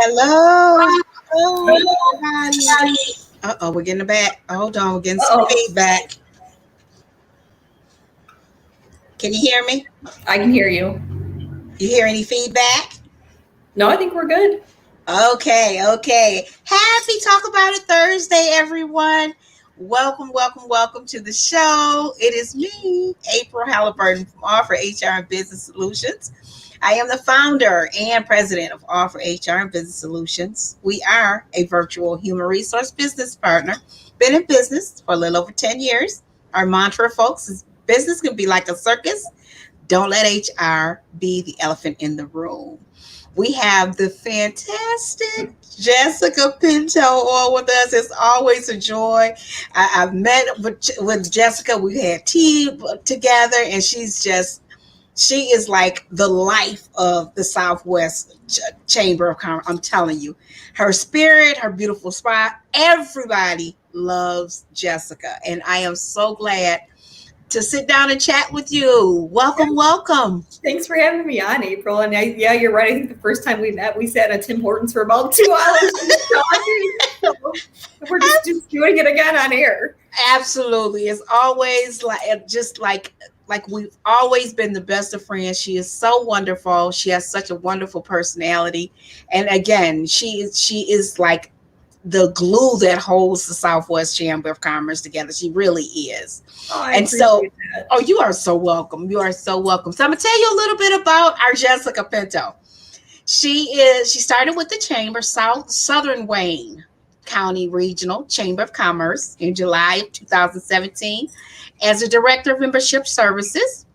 Hello. Hello, everybody. Uh-oh, we're getting a back. Hold on, we're getting some feedback. Can you hear me? I can hear you. You hear any feedback? No, I think we're good. Okay. Happy Talk About It Thursday, everyone. Welcome to the show. It is me, April Halliburton from Offer HR and Business Solutions. I am the founder and president of Offer HR and Business Solutions. We are a virtual human resource business partner. Been in business for a little over 10 years. Our mantra, folks, is business can be like a circus. Don't let HR be the elephant in the room. We have the fantastic Jessica Pinto on with us. It's always a joy. I've met with Jessica. We had tea together, and she is like the life of the Southwest Chamber of Commerce. I'm telling you, her spirit, her beautiful spot, everybody loves Jessica. And I am so glad to sit down and chat with you. Welcome. Thanks for having me on, April. And you're right. I think the first time we met, we sat at Tim Hortons for about 2 hours. So we're just doing it again on air. Absolutely. It's always like we've always been the best of friends. She is so wonderful. She has such a wonderful personality. And again, she is like the glue that holds the Southwest Chamber of Commerce together. She really is. That. You are so welcome. You are so welcome. So I'm gonna tell you a little bit about our Jessica Pinto. She started with the Chamber, Southern Wayne County Regional Chamber of Commerce in July of 2017 as a director of membership services.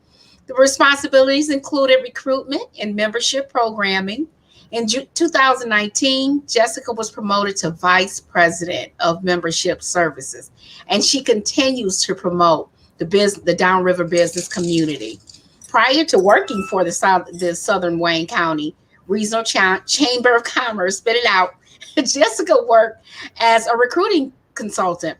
The responsibilities included recruitment and membership programming. In 2019, Jessica was promoted to Vice President of Membership Services, and she continues to promote the Downriver business community. Prior to working for the Southern Wayne County Regional Chamber of Commerce, spit it out, Jessica worked as a recruiting consultant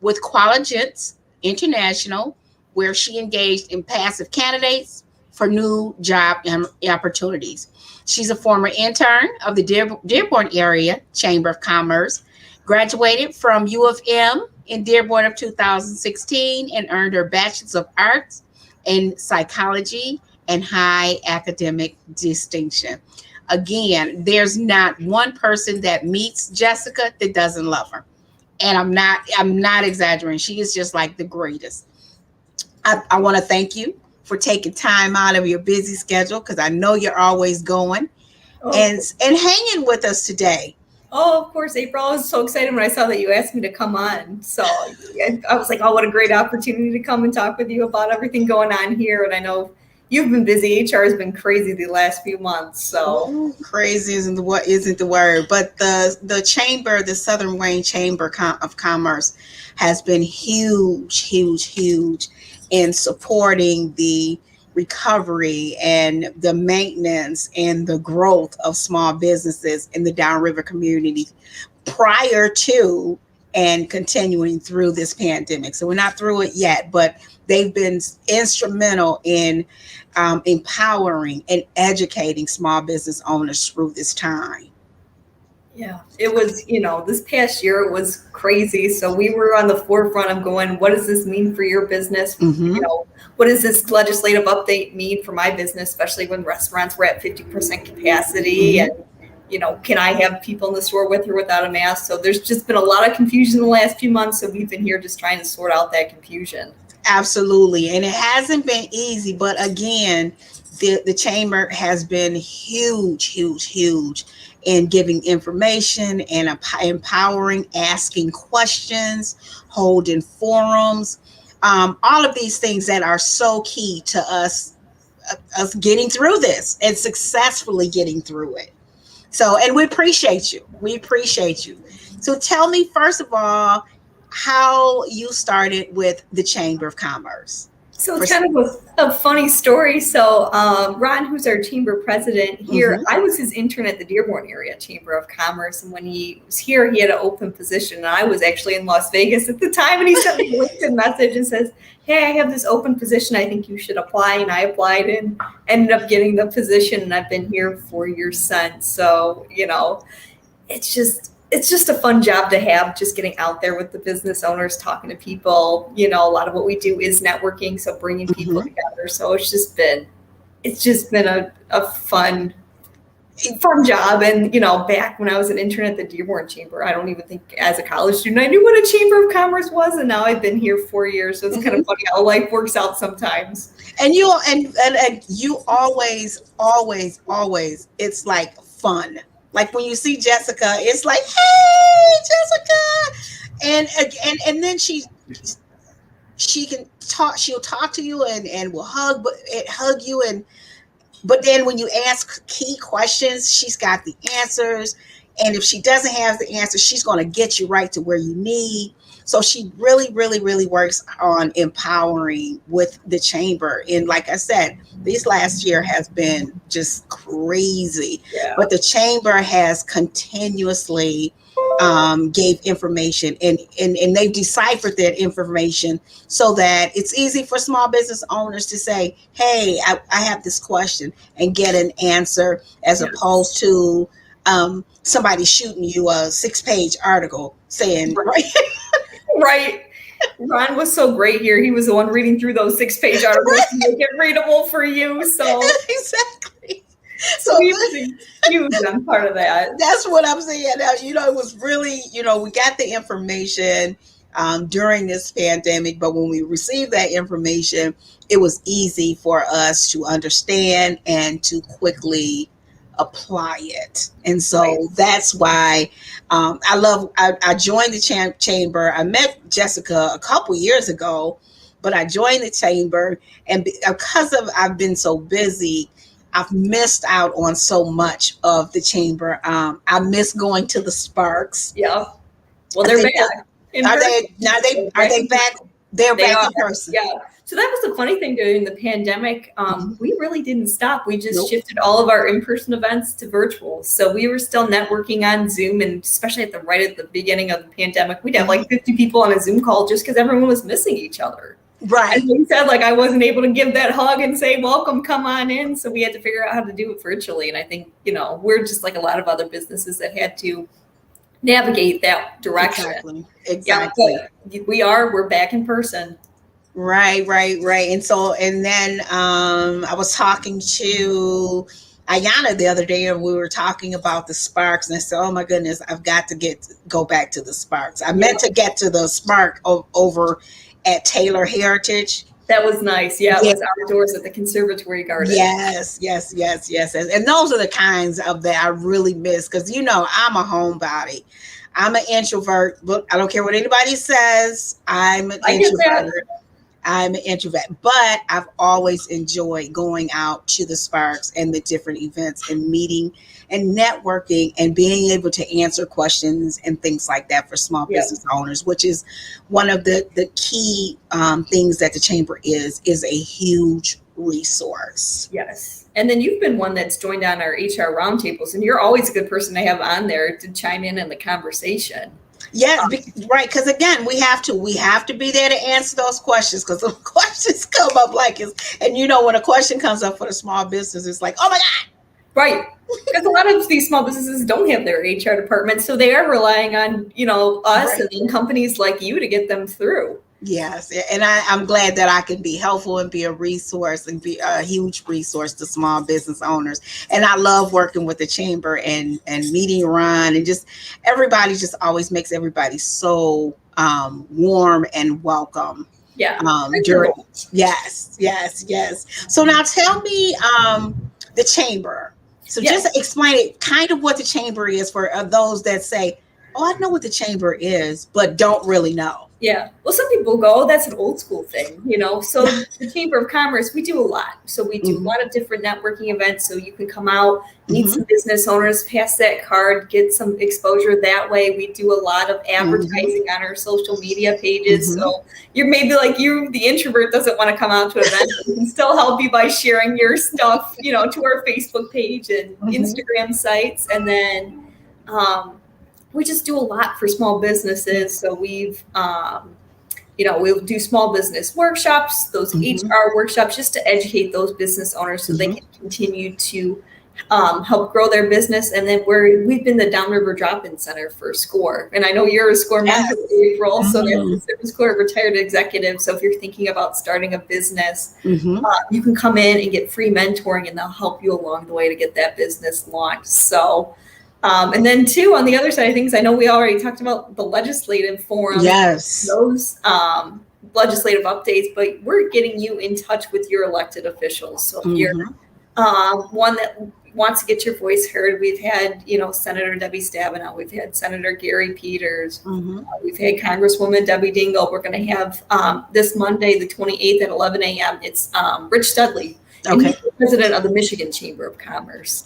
with Qualigents International, where she engaged in passive candidates for new job opportunities. She's a former intern of the Dearborn Area Chamber of Commerce, graduated from U of M in Dearborn of 2016, and earned her Bachelor's of Arts in Psychology and high academic distinction. Again, there's not one person that meets Jessica that doesn't love her. And I'm not exaggerating. She is just like the greatest. I want to thank you for taking time out of your busy schedule, because I know you're always going and hanging with us today. Oh, of course, April. I was so excited when I saw that you asked me to come on. So I was like, oh, what a great opportunity to come and talk with you about everything going on here. And I know you've been busy. HR has been crazy the last few months. So crazy isn't the word, but the chamber, the Southern Wayne Chamber of Commerce, has been huge in supporting the recovery and the maintenance and the growth of small businesses in the Downriver community prior to and continuing through this pandemic. So we're not through it yet, but they've been instrumental in empowering and educating small business owners through this time. Yeah, it was, this past year it was crazy. So we were on the forefront of going, what does this mean for your business? Mm-hmm. What does this legislative update mean for my business, especially when restaurants were at 50% capacity? Mm-hmm. And, can I have people in the store with or without a mask? So there's just been a lot of confusion in the last few months. So we've been here just trying to sort out that confusion. Absolutely. And it hasn't been easy, but again, the chamber has been huge in giving information and empowering, asking questions, holding forums, all of these things that are so key to us getting through this and successfully getting through it. So, and we appreciate you. So tell me, first of all, how you started with the Chamber of Commerce. So it's kind of a funny story. So Ron, who's our chamber president here, mm-hmm. I was his intern at the Dearborn Area Chamber of Commerce. And when he was here, he had an open position. And I was actually in Las Vegas at the time. And he sent me a LinkedIn message and says, hey, I have this open position. I think you should apply. And I applied and ended up getting the position. And I've been here 4 years since. So, it's just a fun job to have, just getting out there with the business owners, talking to people. A lot of what we do is networking, so bringing people together. So it's just been a fun job. And back when I was an intern at the Dearborn Chamber, I don't even think as a college student I knew what a Chamber of Commerce was, and now I've been here 4 years, so it's kind of funny how life works out sometimes. And you always it's like fun. Like when you see Jessica, it's like, hey, Jessica, and then she can talk. She'll talk to you and will hug you, but then when you ask key questions, she's got the answers. And if she doesn't have the answers, she's going to get you right to where you need. So she really, really, really works on empowering with the chamber. And like I said, this last year has been just crazy. Yeah. But the chamber has continuously gave information and they've deciphered that information so that it's easy for small business owners to say, hey, I have this question and get an answer, as opposed to somebody shooting you a 6-page article saying, right. Ron was so great here. He was the one reading through those 6-page articles to make it readable for you. So exactly. So he was huge on part of that. That's what I'm saying. Now, it was really, we got the information during this pandemic, but when we received that information, it was easy for us to understand and to quickly apply it. And so that's why I joined the chamber. I met Jessica a couple years ago, but I joined the chamber, and because I've been so busy, I've missed out on so much of the chamber. I miss going to the Sparks. Yeah. Well, they're back. Are they back? They're back in person. Yeah. So that was the funny thing during the pandemic. We really didn't stop. We just shifted all of our in-person events to virtual. So we were still networking on Zoom, and especially right at the beginning of the pandemic, we'd have like 50 people on a Zoom call just because everyone was missing each other. Right. As we said, I wasn't able to give that hug and say, welcome, come on in. So we had to figure out how to do it virtually. And I think, we're just like a lot of other businesses that had to navigate that direction. Exactly. Yeah, we're back in person. Right. And then I was talking to Ayana the other day, and we were talking about the Sparks, and I said, oh my goodness, I've got to go back to the Sparks. I meant to get to the Spark over at Taylor Heritage. That was nice. Yeah, it was outdoors at the Conservatory Garden. Yes. And those are the kinds of that I really miss, because I'm a homebody. I'm an introvert. Look, I don't care what anybody says. I'm an introvert. I'm an introvert, but I've always enjoyed going out to the Sparks and the different events and meeting and networking and being able to answer questions and things like that for small business owners, which is one of the key things that the chamber is a huge resource. Yes. And then you've been one that's joined on our HR roundtables, and you're always a good person to have on there to chime in the conversation. Yeah, right. Because again, we have to be there to answer those questions, because the questions come up and when a question comes up for the small business, it's like, oh my God. Right. Because a lot of these small businesses don't have their HR department, so they are relying on, us and companies like you to get them through. Yes. And I'm glad that I can be helpful and be a resource and be a huge resource to small business owners. And I love working with the chamber and meeting Ron, and just everybody just always makes everybody so warm and welcome. Yeah. Yes. So now tell me the chamber. So just explain it, kind of what the chamber is for those that say, oh, I know what the chamber is, but don't really know. Yeah. Well, some people go, oh, that's an old school thing, So the Chamber of Commerce, we do a lot. So we do a lot of different networking events. So you can come out, meet some business owners, pass that card, get some exposure that way. We do a lot of advertising on our social media pages. So you're maybe the introvert doesn't want to come out to events. We can still help you by sharing your stuff, to our Facebook page and Instagram sites. And then, we just do a lot for small businesses. So we've, we'll do small business workshops, those HR workshops, just to educate those business owners so they can continue to help grow their business. And then we've been the Downriver Drop-In Center for SCORE. And I know you're a SCORE member, April, so that's the Service Corps Retired Executive. So if you're thinking about starting a business, you can come in and get free mentoring, and they'll help you along the way to get that business launched. So, and then too, on the other side of things, I know we already talked about the legislative forum, those legislative updates, but we're getting you in touch with your elected officials. So if you're one that wants to get your voice heard, we've had, Senator Debbie Stabenow, we've had Senator Gary Peters, we've had Congresswoman Debbie Dingell. We're going to have this Monday, the 28th at 11 a.m. It's Rich Studley, he's the president of the Michigan Chamber of Commerce.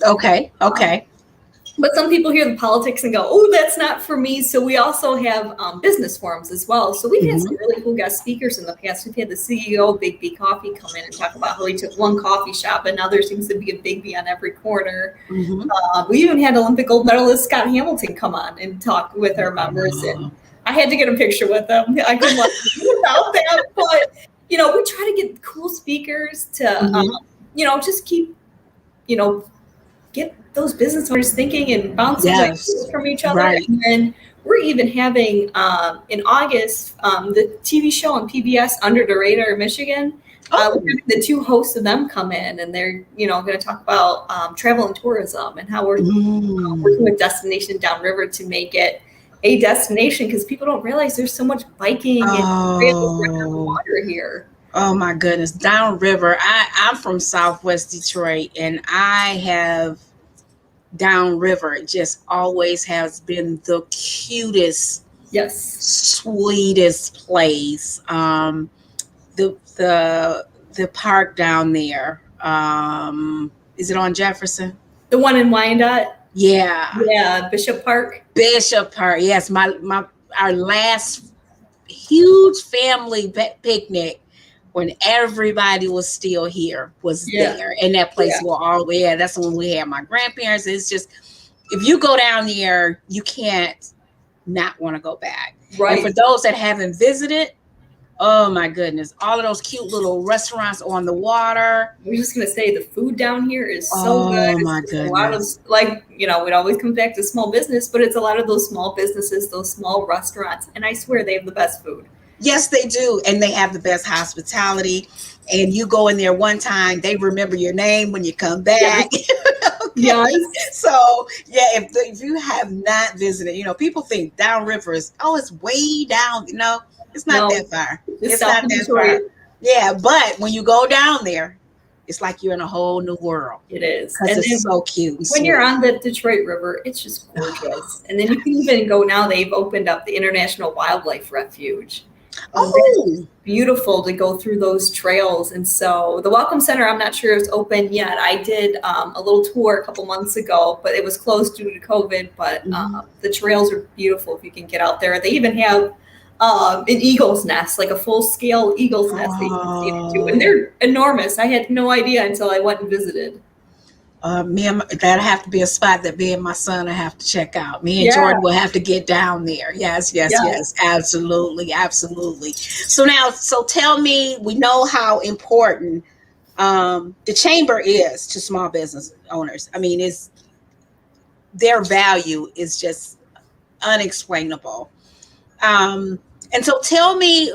But some people hear the politics and go, oh, that's not for me. So we also have business forums as well. So we've had some really cool guest speakers in the past. We've had the CEO of Big B Coffee come in and talk about how he took one coffee shop, and now there seems to be a Big B on every corner. We even had Olympic gold medalist Scott Hamilton come on and talk with our members. And I had to get a picture with them. I couldn't let them without that. But, we try to get cool speakers to, just keep, get those business owners thinking and bouncing ideas from each other. And then we're even having in August the TV show on PBS Under the Radar Michigan. We're having the two hosts of them come in, and they're going to talk about travel and tourism and how we're working with Destination Downriver to make it a destination, because people don't realize there's so much biking and trails around the water here. Oh my goodness, downriver. I'm from Southwest Detroit, and I have downriver. It just always has been the cutest, sweetest place. The park down there. Is it on Jefferson? The one in Wyandotte? Yeah, Bishop Park. Yes, our last huge family picnic, when everybody was still here, was there. And that place will always, that's when we had my grandparents. It's just, if you go down there, you can't not want to go back. And for those that haven't visited, oh my goodness, all of those cute little restaurants on the water. I was just going to say, the food down here is so good. Oh my goodness. A lot of, it always comes back to small business, but it's a lot of those small businesses, those small restaurants. And I swear they have the best food. Yes, they do. And they have the best hospitality. And you go in there one time, they remember your name when you come back. So, if you have not visited, people think downriver is, it's way down. No, it's not that far. It's not that far. Yeah, but when you go down there, it's like you're in a whole new world. It is. Because it's so cute. When you're on the Detroit River, it's just gorgeous. And then you can even go now, they've opened up the International Wildlife Refuge. It's beautiful to go through those trails. And so the Welcome Center, I'm not sure it's open yet. I did a little tour a couple months ago, but it was closed due to COVID. But the trails are beautiful if you can get out there. They even have an eagle's nest, like a full-scale eagle's nest that you can see into. And they're enormous. I had no idea until I went and visited. That'll have to be a spot that me and my son will have to check out. Me and Jordan will have to get down there. Yes, absolutely. So tell me, we know how important the chamber is to small business owners. I mean, their value is just unexplainable. And so tell me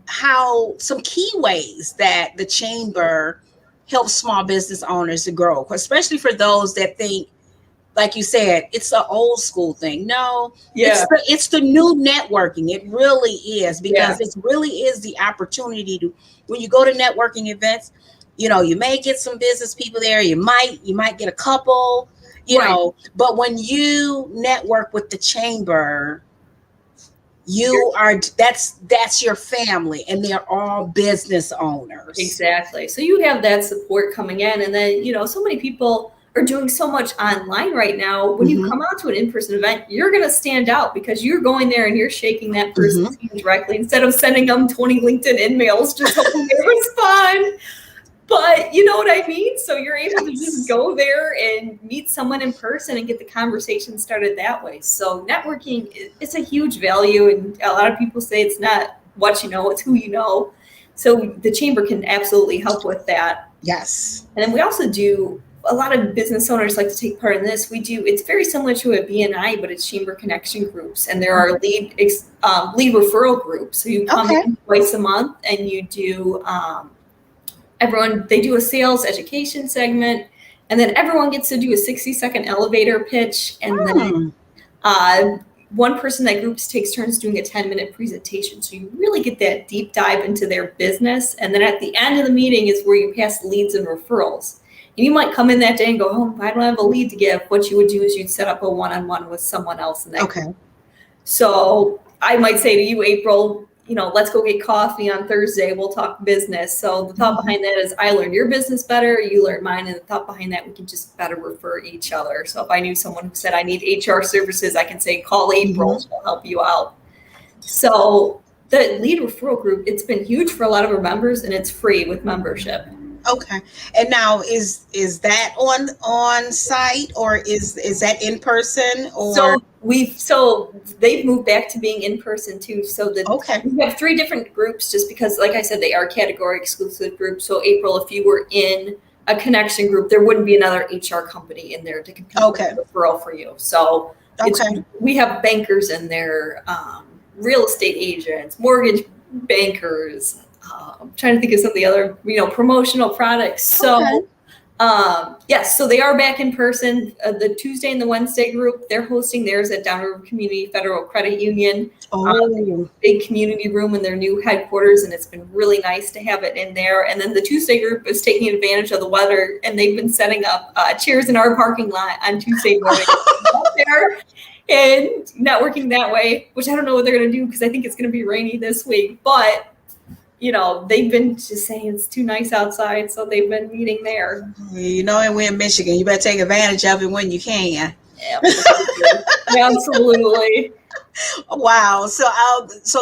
how some key ways that the chamber help small business owners to grow, especially for those that think, like you said, it's an old school thing. No, it's the new networking. It really is, because it really is the opportunity to, when you go to networking events, you may get some business people there. You might get a couple, know, but when you network with the chamber, that's your family, and they're all business owners. Exactly. So you have that support coming in, and then so many people are doing so much online right now. When you come out to an in-person event, you're going to stand out because you're going there and you're shaking that person's hand directly instead of sending them 20 LinkedIn emails just hoping they respond. But you know what I mean? So you're able to just go there and meet someone in person and get the conversation started that way. So networking, it's a huge value. And a lot of people say it's not what you know, it's who you know. So the chamber can absolutely help with that. Yes. And then we also do a lot of business owners like to take part in this. It's very similar to a BNI, but it's chamber connection groups. And there are lead referral groups. So you come in twice a month and you do, they do a sales education segment, and then everyone gets to do a 60-second elevator pitch. And then one person that groups takes turns doing a 10-minute presentation. So you really get that deep dive into their business. And then at the end of the meeting is where you pass leads and referrals. And you might come in that day and go, oh, I don't have a lead to give. What you would do is you'd set up a one-on-one with someone else in that group. So I might say to you, April, let's go get coffee on Thursday. We'll talk business. So the thought behind that is I learn your business better, you learn mine. And the thought behind that, we can just better refer each other. So if I knew someone who said I need HR services, I can say, call April, she'll help you out. So the lead referral group, it's been huge for a lot of our members, and it's free with membership. Okay. And now is that on site, or is that in person, or? So they've moved back to being in person too. So we have 3 different groups, just because, like I said, they are category exclusive groups. So April, if you were in a connection group, there wouldn't be another HR company in there to compete with referral for you. So we have bankers in there, real estate agents, mortgage bankers. I'm trying to think of some of the other, promotional products. So, so they are back in person. The Tuesday and the Wednesday group, they're hosting theirs at Downriver Community Federal Credit Union. Big community room in their new headquarters, and it's been really nice to have it in there. And then the Tuesday group is taking advantage of the weather, and they've been setting up chairs in our parking lot on Tuesday morning out there and networking that way, which I don't know what they're going to do, because I think it's going to be rainy this week. But they've been just saying it's too nice outside, so they've been meeting there. And we're in Michigan. You better take advantage of it when you can. Absolutely. Wow. So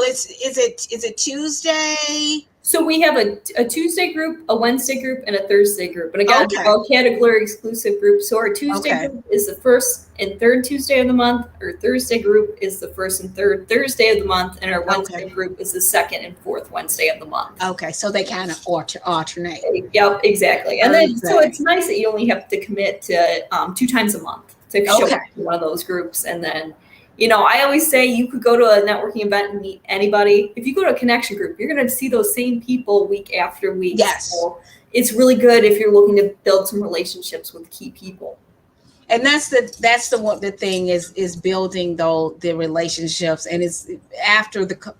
is it Tuesday? So we have a Tuesday group, a Wednesday group, and a Thursday group. And again, they're all category exclusive groups. So our Tuesday group is the first and third Tuesday of the month. Our Thursday group is the first and third Thursday of the month. And our Wednesday group is the second and fourth Wednesday of the month. Okay. So they kind of alternate. Yep, exactly. And then, so it's nice that you only have to commit to 2 times a month to show up to one of those groups. And then, I always say you could go to a networking event and meet anybody. If you go to a connection group, you're going to see those same people week after week. Yes. So it's really good if you're looking to build some relationships with key people. And that's the thing is building the relationships. And it's after the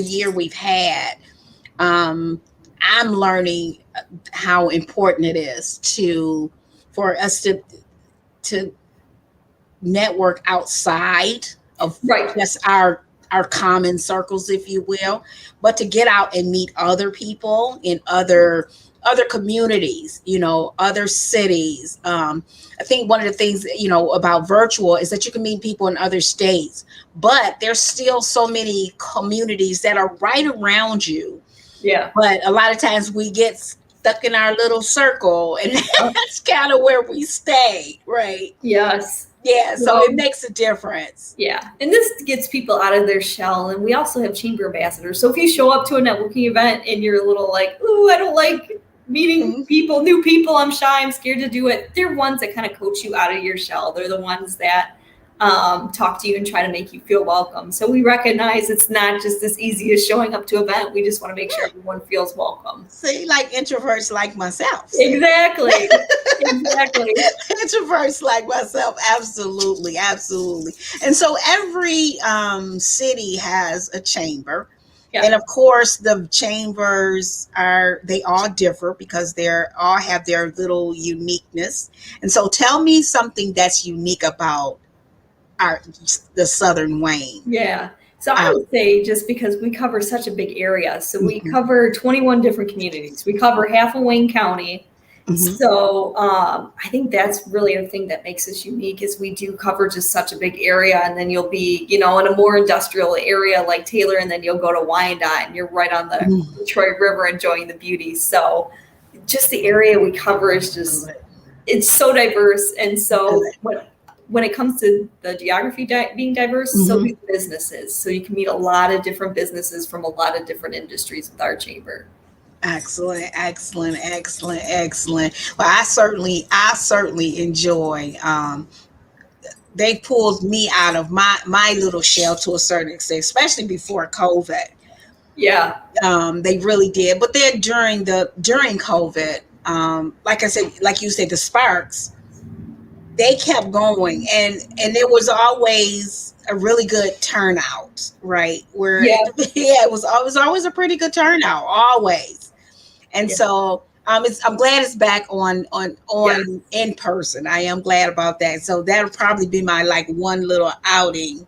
year we've had, I'm learning how important it is for us to network outside of just our common circles, if you will, but to get out and meet other people in other communities, other cities. I think one of the things, about virtual is that you can meet people in other states, but there's still so many communities that are right around you. Yeah. But a lot of times we get stuck in our little circle, and that's kind of where we stay, right? Yes. Yeah, so it makes a difference. Yeah, and this gets people out of their shell. And we also have chamber ambassadors. So if you show up to a networking event and you're a little like, ooh, I don't like meeting people, new people, I'm shy, I'm scared to do it. They're ones that kind of coach you out of your shell. They're the ones that talk to you and try to make you feel welcome. So we recognize it's not just as easy as showing up to an event. We just want to make sure everyone feels welcome. See, like introverts like myself. Exactly. Exactly. Introverts like myself. Absolutely. Absolutely. And so every city has a chamber. Yeah. And of course, the chambers they all differ because they all have their little uniqueness. And so tell me something that's unique about the Southern Wayne. Yeah. So I would say, just because we cover such a big area, so we cover 21 different communities. We cover half of Wayne County. So I think that's really a thing that makes us unique, is we do cover just such a big area. And then you'll be, in a more industrial area like Taylor, and then you'll go to Wyandotte and you're right on the Detroit River enjoying the beauty. So just the area we cover is just, it's so diverse. And so when it comes to the geography being diverse, so do businesses. So you can meet a lot of different businesses from a lot of different industries with our chamber. Excellent, excellent, excellent, excellent. Well, I certainly enjoy. They pulled me out of my little shell to a certain extent, especially before COVID. Yeah. They really did. But then during COVID, like I said, like you said, the sparks, they kept going, and there was always a really good turnout, right? Where Yeah. yeah, it was always a pretty good turnout, always. And Yeah. so I'm glad it's back Yeah. on in person. I am glad about that. So that'll probably be my like one little outing.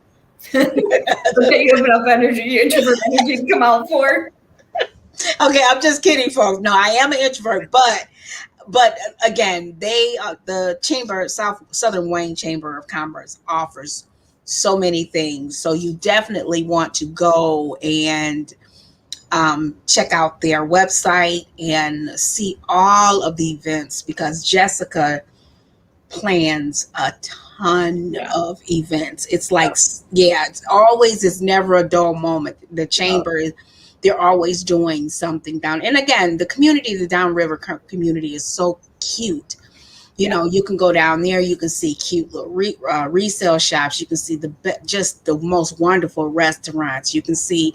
Okay, you have enough energy, introvert energy to come out for. Okay, I'm just kidding, folks. No, I am an introvert, but again, they the chamber Southern Wayne Chamber of Commerce offers so many things. So you definitely want to go and check out their website and see all of the events because Jessica plans a ton Yeah. of events. It's like, Yep. yeah, it's never a dull moment. The Yep. chamber, they're always doing something down. And again, the community, the downriver community is so cute. You Yeah. know, you can go down there, you can see cute little resale shops, you can see just the most wonderful restaurants, you can see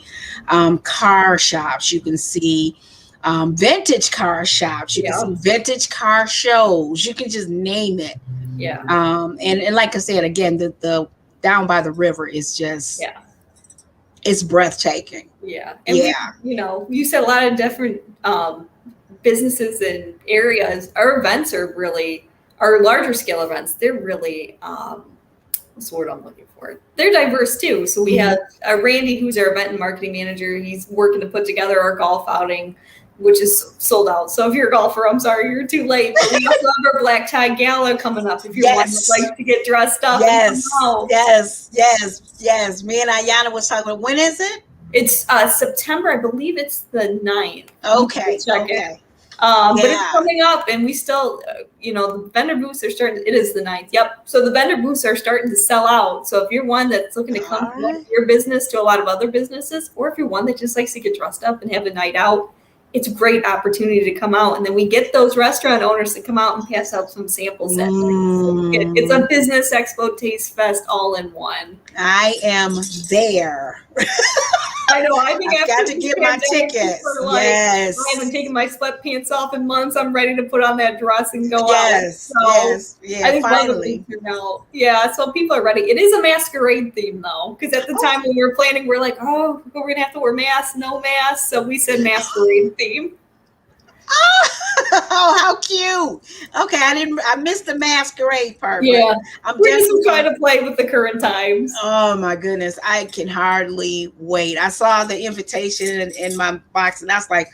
car shops, you can see vintage car shops, you can Yeah. see vintage car shows, you can just name it. Yeah. And like I said, again, the down by the river is just, Yeah. it's breathtaking. Yeah. And Yeah. you said a lot of different businesses and areas. Our events are really, our larger scale events, they're really, what's the word I'm looking for? They're diverse too. So we have Randy, who's our event and marketing manager. He's working to put together our golf outing, which is sold out. So if you're a golfer, I'm sorry, you're too late. But we also have our black tie gala coming up. If you're one that likes to get dressed up, Yes, and come out. yes. Me and Ayana was talking about, when is it? It's September, I believe it's the 9th. Okay, Check it. okay. But it's Yeah. coming up, and we still, the vendor booths are starting. It is the 9th. Yep. So the vendor booths are starting to sell out. So if you're one that's looking to come Alright. from your business to a lot of other businesses, or if you're one that just likes to get dressed up and have a night out, it's a great opportunity to come out. And then we get those restaurant owners to come out and pass out some samples. It's a business expo taste fest all in one. I am there. I know. I think I've got after to get my tickets. Yes. I haven't taken my sweatpants off in months. I'm ready to put on that dress and go Yes. out. Yes. Yeah. I think Finally. Yeah, so people are ready. It is a masquerade theme though, because at the time when we were planning, we're like, oh, we're gonna have to wear masks, no masks. So we said masquerade theme. Oh, how cute. Okay, I missed the masquerade part. Yeah, I'm we're just definitely trying to play with the current times. Oh my goodness, I can hardly wait. I saw the invitation in my box and I was like,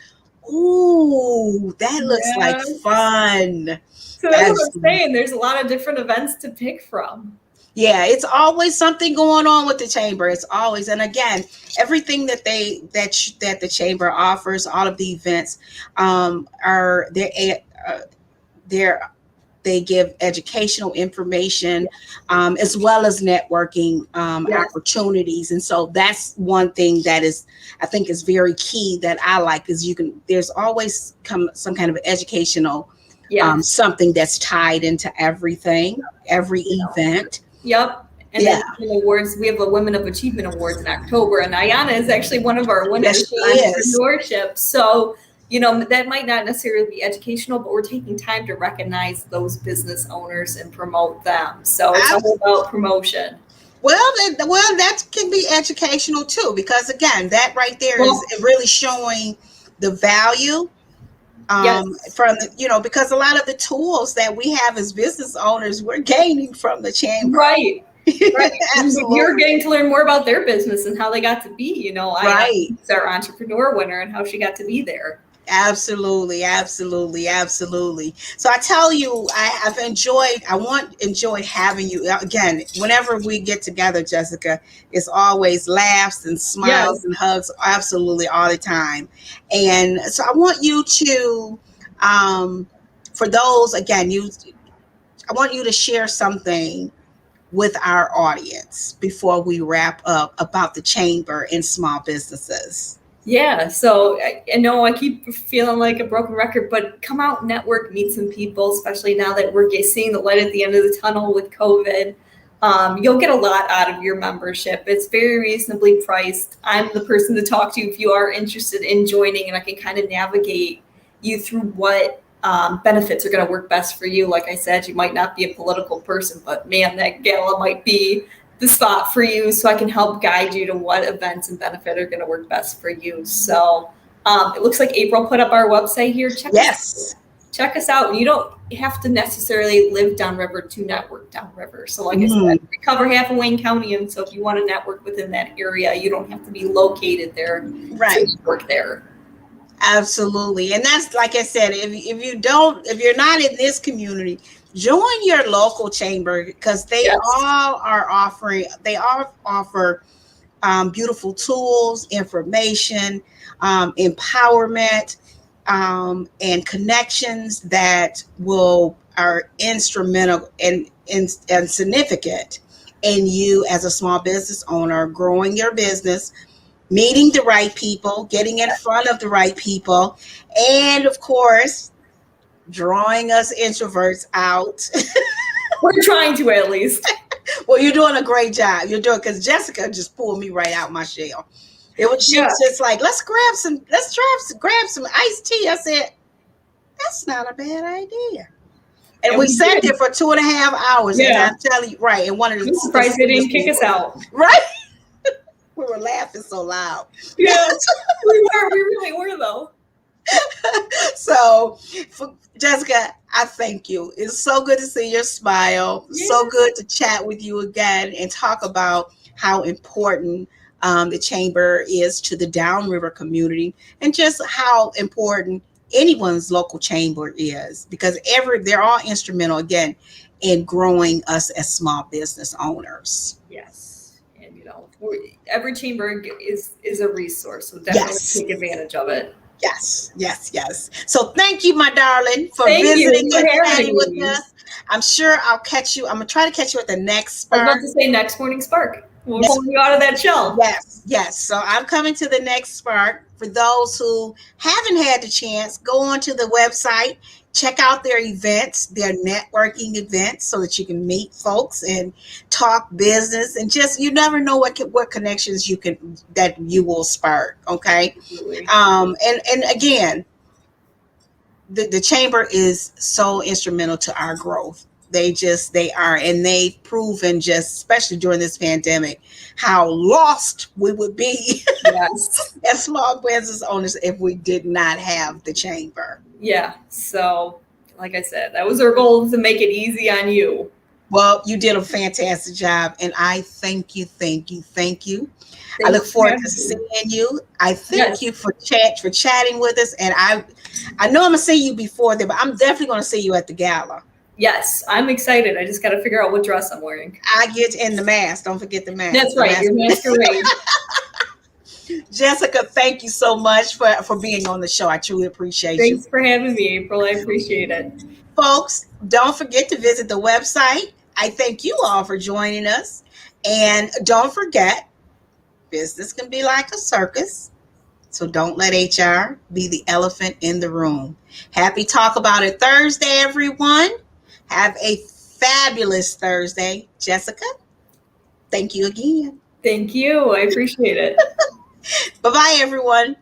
ooh, that looks like fun. So that's what I'm saying. There's a lot of different events to pick from. Yeah, it's always something going on with the chamber. It's always, and again, everything that the chamber offers, all of the events, are they give educational information, as well as networking opportunities. And so that's one thing that I think is very key that I like is there's always some kind of educational, something that's tied into everything, every event. Yep. And then awards, we have a Women of Achievement Awards in October, and Ayana is actually one of our winners for entrepreneurship. So, that might not necessarily be educational, but we're taking time to recognize those business owners and promote them. So it's all about promotion. Well, that can be educational too, because again, that right there is really showing the value from because a lot of the tools that we have as business owners, we're gaining from the chamber. Right. You're getting to learn more about their business and how they got to be, It's our entrepreneur winner and how she got to be there. Absolutely. So I tell you, I've enjoyed having you again. Whenever we get together, Jessica, it's always laughs and smiles and hugs, absolutely all the time. And so I want you to, for those, again, I want you to share something with our audience before we wrap up about the chamber and small businesses. Yeah, so I know I keep feeling like a broken record, but come out, network, meet some people, especially now that we're seeing the light at the end of the tunnel with COVID. You'll get a lot out of your membership. It's very reasonably priced. I'm the person to talk to if you are interested in joining, and I can kind of navigate you through what benefits are going to work best for you. Like I said, you might not be a political person, but man, that gala might be the spot for you, so I can help guide you to what events and benefit are going to work best for you. So it looks like April put up our website here. Check us out. You don't have to necessarily live downriver to network downriver. So like I said, we cover half of Wayne County, and so if you want to network within that area, you don't have to be located there to work there. Absolutely. And that's, like I said, if you're not in this community, join your local chamber, because they all offer beautiful tools, information, empowerment, and connections that are instrumental and significant in you as a small business owner, growing your business, meeting the right people, getting in front of the right people, and of course, drawing us introverts out. We're trying to, at least. Well, you're doing a great job. You're doing, because Jessica just pulled me right out my shell. She was just like, let's grab some iced tea. I said, that's not a bad idea. And we sat there for 2.5 hours. Yeah. And I'm telling you, right. And one of the surprised they didn't kick us out. Right. We were laughing so loud. Yeah, we were. We really were, though. So, Jessica, I thank you. It's so good to see your smile. Yeah. So good to chat with you again and talk about how important the chamber is to the Downriver community, and just how important anyone's local chamber is, because they're all instrumental, again, in growing us as small business owners. Yes. And, every chamber is a resource, so definitely take advantage of it. Yes. So thank you, my darling, for visiting and chatting with us. I'm sure I'll catch you. I'm going to try to catch you at the next Spark. I was about to say next morning Spark. We'll pull you out of that shell. Yes. So I'm coming to the next Spark. For those who haven't had the chance, go onto the website, check out their events, their networking events, so that you can meet folks and talk business, and just, you never know what connections that you will spark. Okay. And again, the chamber is so instrumental to our growth. They are, and they've proven, just especially during this pandemic, how lost we would be as small business owners if we did not have the chamber. Yeah. So, like I said, that was our goal, to make it easy on you. Well, you did a fantastic job, and I thank you. I look forward to seeing you. I thank you for chatting with us, and I know I'm gonna see you before then, but I'm definitely gonna see you at the gala. Yes, I'm excited. I just got to figure out what dress I'm wearing. I get in the mask. Don't forget the mask. That's right. Your masquerade. Jessica, thank you so much for being on the show. I truly appreciate you. Thanks for having me, April. I appreciate it. Folks, don't forget to visit the website. I thank you all for joining us. And don't forget, business can be like a circus. So don't let HR be the elephant in the room. Happy Talk About It Thursday, everyone. Have a fabulous Thursday. Jessica, thank you again. Thank you. I appreciate it. Bye-bye, everyone.